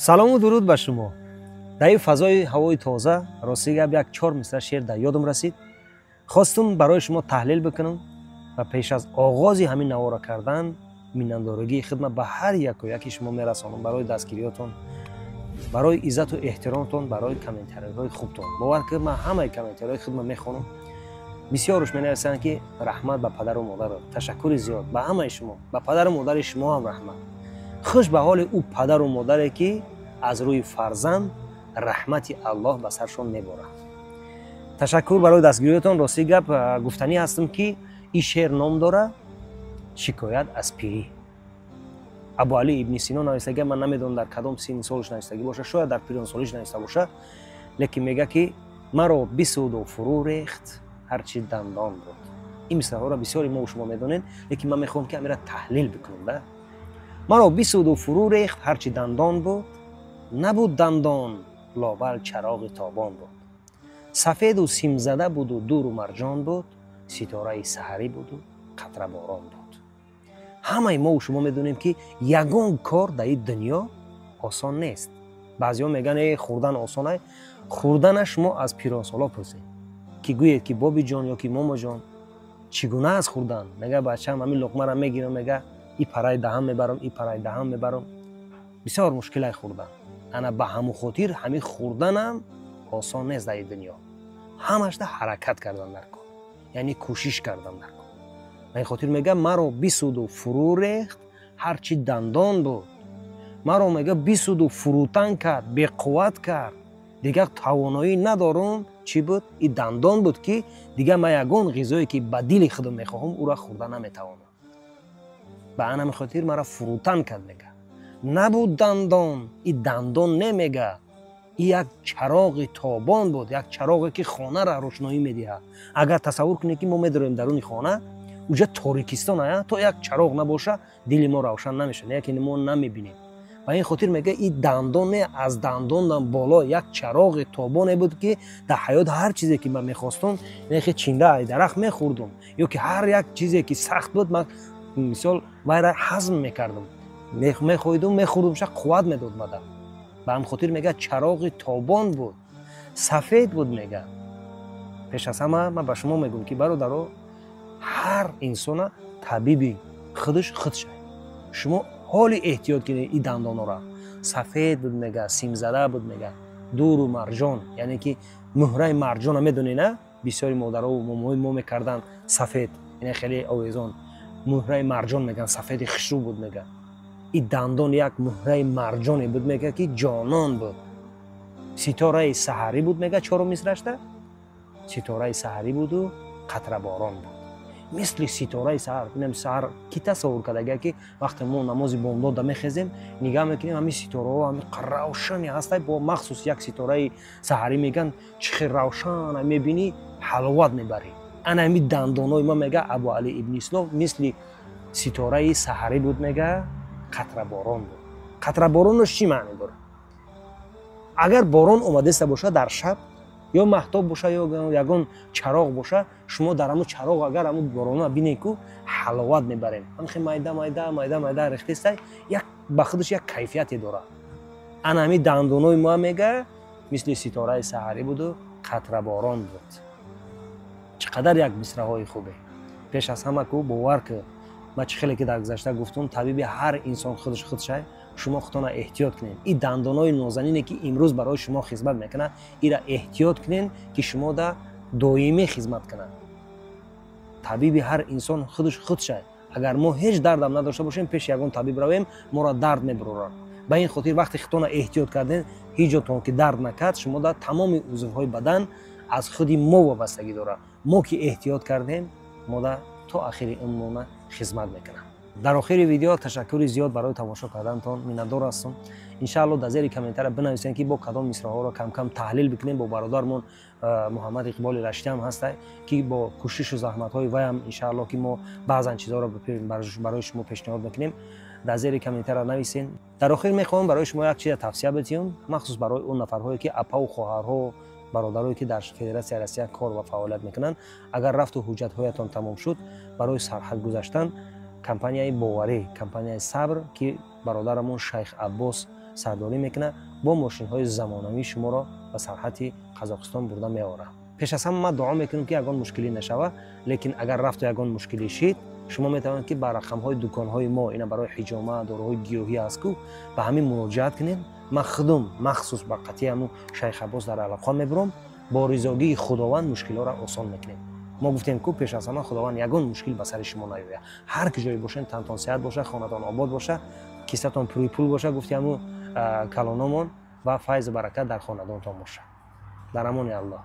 салому дуруд ба шумо. дар ин фазои ҳавои тоза рости гап як 4 мисра шеър дар ёдам расид. хостум барои шумо таҳлил бикунам ва пеш аз оғози ҳамин навора кардан миннатдоригии хидмат ба ҳар яку яки шумо мерасонам барои дастгириётон, барои иззату эҳтиромтон, барои комментариҳои хубтон. бовар кунед ман ҳамаи комментариҳои хидмат мехонам. бисёруш менависанд ки раҳмат ба падару модар, ташаккури зиёд ба ҳамаи шумо, ба падару модари шумо ҳам раҳмат. хуш ба ҳоли ӯ падару модаре ки аз рӯи фарзанд раҳмати аллоҳ ба саршон меборад. ташаккур барои дастгириётон. рости гап гуфтанӣ ҳастам ки ин шеър ном дора шикоят аз пирӣ. абу али ибни сино навистагӣ, ман намедонам дар кадом синни солиш навистагӣ боша, шояд дар пиронсолиш нависта боша, лекин мега ки маро бисуду фурӯ рехт ҳарчи дандон буд. ин мисраҳоро бисёри мо шумо медонед, лекин ман мехоҳам ки амира таҳлил бикунем. да маро бисуду фурӯ рехт ҳарчи дандон буд, набуд дандон ловал чароғи тобон буд. сафеду симзада буду дуру марҷон буд, ситораи саҳарӣ буду қатра борон буд. ҳамаи мо шумо медонем ки ягон кор дар ин дунё осон нест. баъзеҳо мегӯянд хӯрдан осон аст. хӯрданаш шумо аз пиронсола пурсед ки гӯед ки боби ҷон ё ки момо ҷон чӣ гуна аст хӯрдан. мега бачаам ҳамин луқмаро мегирам, мега ин параи даҳан мебарам, ин параи даҳан мебарам. бисёр мушкил аст хӯрдан. ана ба ҳамун хотир ҳамин хӯрданам осон нест дар ин дунё. ҳамашда ҳаракат кардан дар кор, яъне кӯшиш кардан дар кор. ба ин хотир мега маро бисуду фурӯ рехт ҳарчи дандон буд. маро мега бисуду фурӯтан кард, беқувват кард. дигар тавоноӣ надорам. чӣ буд? ин дандон буд ки дигар ман ягон ғизое ки ба дили худам мехоҳам ӯро хӯрда наметавонам. ба ҳамин хотир маро фурӯтан кард мега. набуд дандон. ин дандон немега. ин як чароғи тобон буд, як чароғе ки хонаро рӯшноӣ медиҳад. агар тасаввур кунед ки мо медорем даруни хона уҷа торикистон ая, то як чароғ набоша дили мо равшан намешавад, яке мо намебинем. ба ин хотир мега ин дандон не, аз дандонам боло як чароғи тобоне буд ки дар ҳаёт ҳар чизе ки ман мехостум, яке чинда ай дарахт мехӯрдум ё ки ҳар як чизе ки сахт буд ман мисол вайра ҳазм мекардам, мехоҳидум мехӯрдум, ша қувват медод мада. ба ҳамин хотир мега чароғи тобон буд, сафед буд мега. пеш аз ҳама ман ба шумо мегӯям ки бародаро, ҳар инсона табиби худаш худ шавад. шумо ҳоли эҳтиёт кунед ин дандонора. сафед буд мега, симзада буд мега, дуру марҷон, яъне ки муҳраи марҷона медонед на? бисёри модарову момои мо мекардан сафед, яъне хеле овезон муҳраи марҷон меган, сафеди хушрӯ буд мега. ин дандон як муҳраи марҷоне буд мега ки ҷонон буд. ситораи саҳарӣ буд мега чорум мисрашда. ситораи саҳарӣ буду қатра борон буд. мисли ситораи саҳар, бинем саҳар ки тасаввур кард агар ки вақте мо намози бомдода мехезем, нигаҳ мекунем ҳамин ситораҳо ҳамин равшани ҳастай, бо махсус як ситораи саҳарӣ меган чихи равшан мебинӣ, ҳаловат мебарӣ. ана ҳамин дандонои ма мега абу али ибни сино мисли ситораи саҳарӣ буд мега, қатра борон буд. қатра боронаш чӣ маъне дорад? агар борон омадеста боша дар шаб, ё маҳтоб боша ё ягон чароғ боша, шумо дар ҳамун чароғ агар ҳамун борона бинед ку ҳаловат мебарем. ҳамхе майда майда майда майда рехтеста як ба худаш як кайфияте дорад. ана ҳамин дандонои мо мега мисли ситораи саҳарӣ буду қатра борон буд. чӣ қадар як мисраҳои хубе. пеш аз ҳама ку бовар ки ман чӣ хеле ки дар гузашта гуфтум, табиби ҳар инсон худаш худ шавад. шумо худтона эҳтиёт кунед. ин дандонои нозанине ки имрӯз барои шумо хизмат мекунад, ира эҳтиёт кунед ки шумо да доимӣ хизмат кунад. табиби ҳар инсон худаш худ шавад. агар мо ҳеҷ дардам надошта бошем, пеш ягон табиб равем, моро дард мебурорад. ба ин хотир вақте худтона эҳтиёт кардем, ҳеҷ ҷотон ки дард накард, шумо да тамоми узвҳои бадан аз худи мо вобастагӣ дорад. мо ки эҳтиёт кардем, мо да то ахири умрона хизмат мекунам. дар охири видео ташаккури зиёд барои тамошо кардантон миннатдор ҳастам. иншаалло дар зери комментария бинависед ки бо кадом мисраҳоро кам кам таҳлил бикунем. бо бародармон муҳаммад иқболи раштиам ҳастай ки бо кӯшишу заҳматҳои вайам иншаалло ки мо баъзан чизҳоро барои шумо пешниҳод мекунем. дар зери комментария нависед. дар охир мехоҳам барои шумо як чиз тавсия бидиҳам, махсус барои он нафарҳое ки апаву хоҳарҳо, бародарое ки дар Федератсияи Россия кор ва фаъолият мекунанд. агар рафту ҳуҷҷатҳоятон тамом шуд, барои сарҳад гузаштан компанияи боварӣ, компанияи сабр ки бародарамон шайх Аббос سرداری میکنه با ماشین های زمانوی شما را به سرحد قزاقستان برده میآوره. پیش از همه ما دعا میکنیم که یگان مشکلی نشوه، لیکن اگر رفت و یگان مشکلی شید شما میتوانید که بر رقم های دکان های ما اینا برای حجامه داروهای گیاهی است کو به همین مراجعت کنین. من خودم مخصوص به قطعی همون شیخ عباس در علاقه میبرم، با رضایت خداوند مشکلات را آسان میکنیم. ما گفتیم که پیش از همه خداوند یگان مشکل به سر شما نیاید. هر کجایی باشین تنتان صحت باشه، خانه‌تان آباد باشه، کیسه‌تان پروی پول باشه، گفتیم کلانمون و فیض برکت در خانه‌تان باشه. در امان الله.